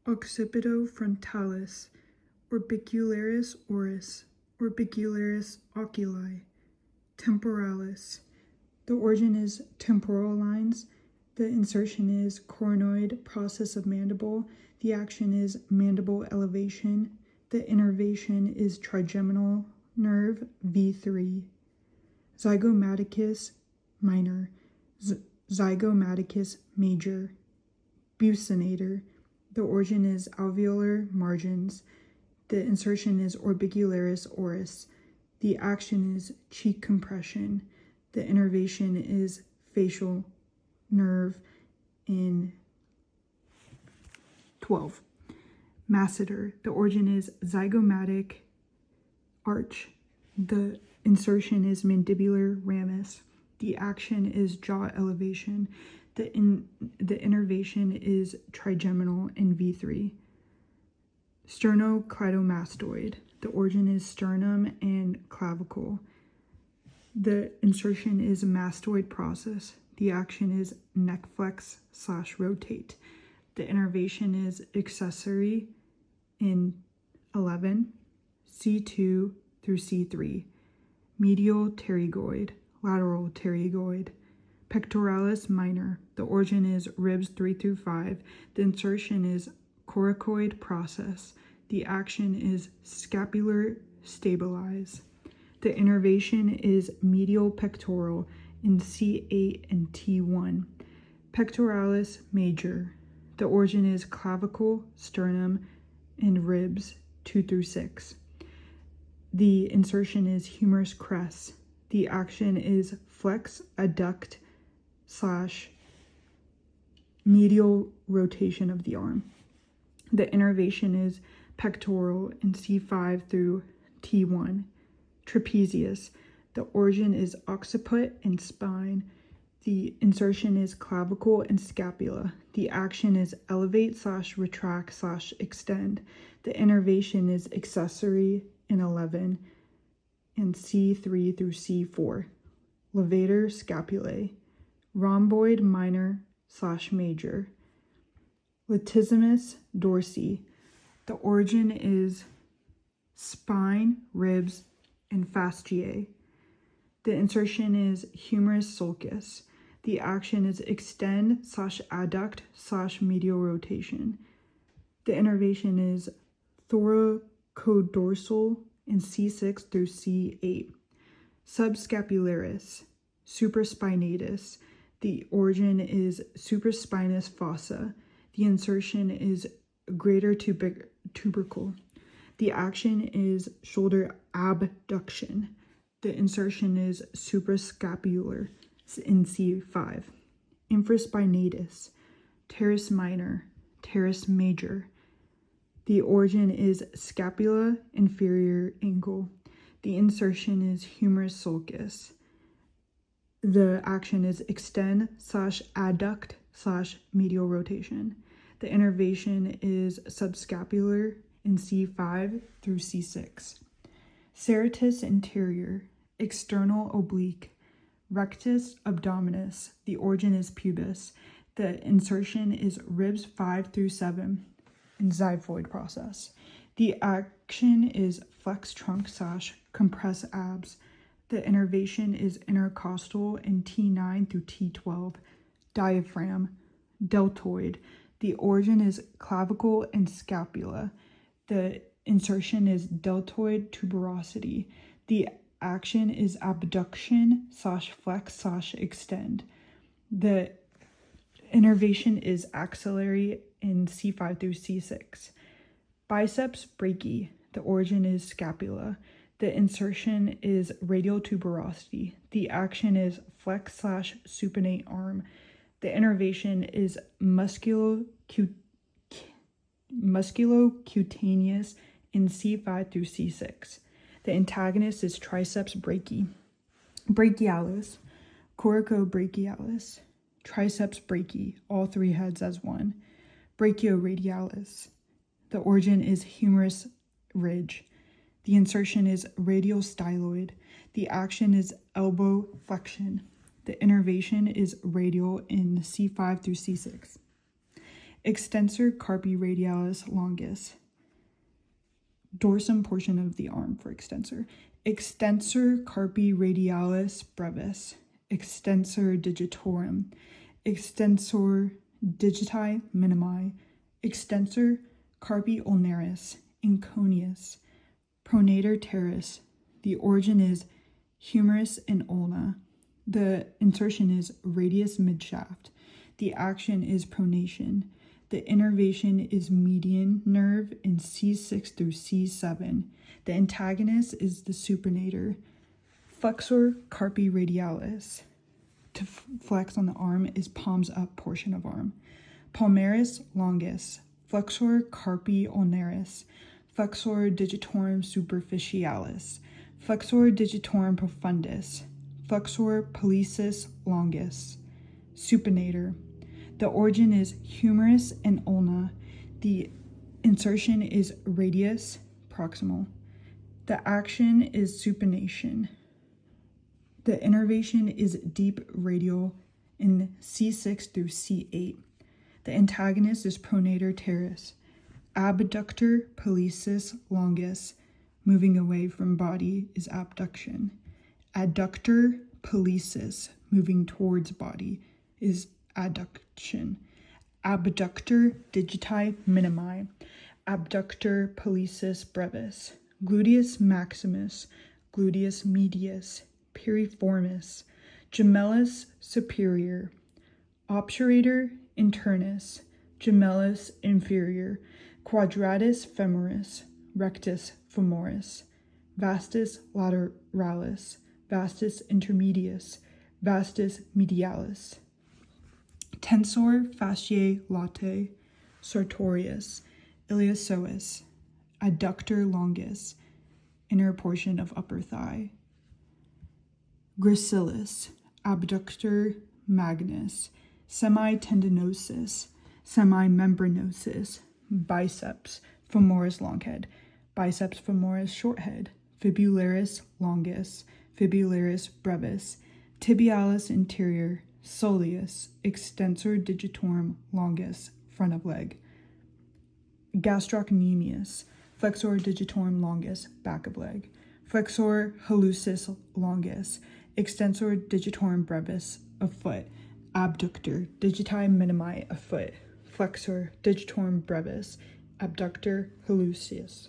occipitofrontalis, orbicularis oris, orbicularis oculi, temporalis. The origin is temporal lines. The insertion is coronoid process of mandible. The action is mandible elevation. The innervation is trigeminal nerve V3. Zygomaticus minor, zygomaticus major. Buccinator. The origin is alveolar margins. The insertion is orbicularis oris. The action is cheek compression. The innervation is facial nerve in 12. Masseter. The origin is zygomatic arch. The insertion is mandibular ramus. The action is jaw elevation. The innervation is trigeminal in V3. Sternocleidomastoid. The origin is sternum and clavicle. The insertion is mastoid process. The action is neck flex / rotate. The innervation is accessory in 11, C2 through C3. Medial pterygoid, lateral pterygoid. Pectoralis minor. The origin is ribs 3 through 5. The insertion is coracoid process. The action is scapular stabilize. The innervation is medial pectoral in C8 and T1. Pectoralis major. The origin is clavicle, sternum, and ribs 2 through 6. The insertion is humerus crest. The action is flex adduct / medial rotation of the arm. The innervation is pectoral in C5 through T1. Trapezius. The origin is occiput and spine. The insertion is clavicle and scapula. The action is elevate / retract / extend. The innervation is accessory in 11 and C3 through C4. Levator scapulae. Rhomboid minor / major. Latissimus dorsi. The origin is spine, ribs, and fasciae. The insertion is humerus sulcus. The action is extend / adduct / medial rotation. The innervation is thoracodorsal in C6 through C8. Subscapularis, supraspinatus. The origin is supraspinous fossa. The insertion is greater tubercle. The action is shoulder abduction. The insertion is suprascapular in C5. Infraspinatus, teres minor, teres major. The origin is scapula inferior ankle. The insertion is humerus sulcus. The action is extend / adduct / medial rotation. The innervation is subscapular in C5 through C6. Serratus anterior, external oblique. Rectus abdominis. The origin is pubis. The insertion is ribs 5 through 7 in xiphoid process. The action is flex trunk / compress abs. The innervation is intercostal in T9 through T12. Diaphragm, deltoid. The origin is clavicle and scapula. The insertion is deltoid tuberosity. The action is abduction / flex / extend. The innervation is axillary in C5 through C6. Biceps brachii. The origin is scapula. The insertion is radial tuberosity. The action is flex / supinate arm. The innervation is musculocutaneous in C5 through C6. The antagonist is triceps brachii. Brachialis, coracobrachialis, triceps brachii, all three heads as one. Brachioradialis. The origin is humerus ridge. The insertion is radial styloid. The action is elbow flexion. The innervation is radial in C5 through C6. Extensor carpi radialis longus, dorsum portion of the arm for extensor. Extensor carpi radialis brevis, extensor digitorum, extensor digiti minimi, extensor carpi ulnaris, inconius, pronator teres. The origin is humerus and ulna. The insertion is radius midshaft. The action is pronation. The innervation is median nerve in C6 through C7. The antagonist is the supinator. Flexor carpi radialis. To flex on the arm is palms up portion of arm. Palmaris longus. Flexor carpi ulnaris. Flexor digitorum superficialis. Flexor digitorum profundus. Flexor pollicis longus. Supinator. The origin is humerus and ulna. The insertion is radius proximal. The action is supination. The innervation is deep radial in C6 through C8. The antagonist is pronator teres. Abductor pollicis longus. Moving away from body is abduction. Adductor pollicis. Moving towards body is adduction. Abductor digiti minimi. Abductor pollicis brevis. Gluteus maximus. Gluteus medius. Piriformis. Gemellus superior. Obturator internus. Gemellus inferior. Quadratus femoris. Rectus femoris. Vastus lateralis. Vastus intermedius. Vastus medialis. Tensor fasciae latae. Sartorius. Iliopsoas. Adductor longus. Inner portion of upper thigh. Gracilis. Abductor magnus. Semitendinosus. Semimembranosus. Biceps femoris long head. Biceps femoris short head. Fibularis longus. Fibularis brevis. Tibialis inferior. Soleus. Extensor digitorum longus. Front of leg. Gastrocnemius. Flexor digitorum longus. Back of leg. Flexor hallucis longus. Extensor digitorum brevis. Of foot. Abductor digiti minimi. Of foot. Flexor digitorum brevis. Abductor hallucis.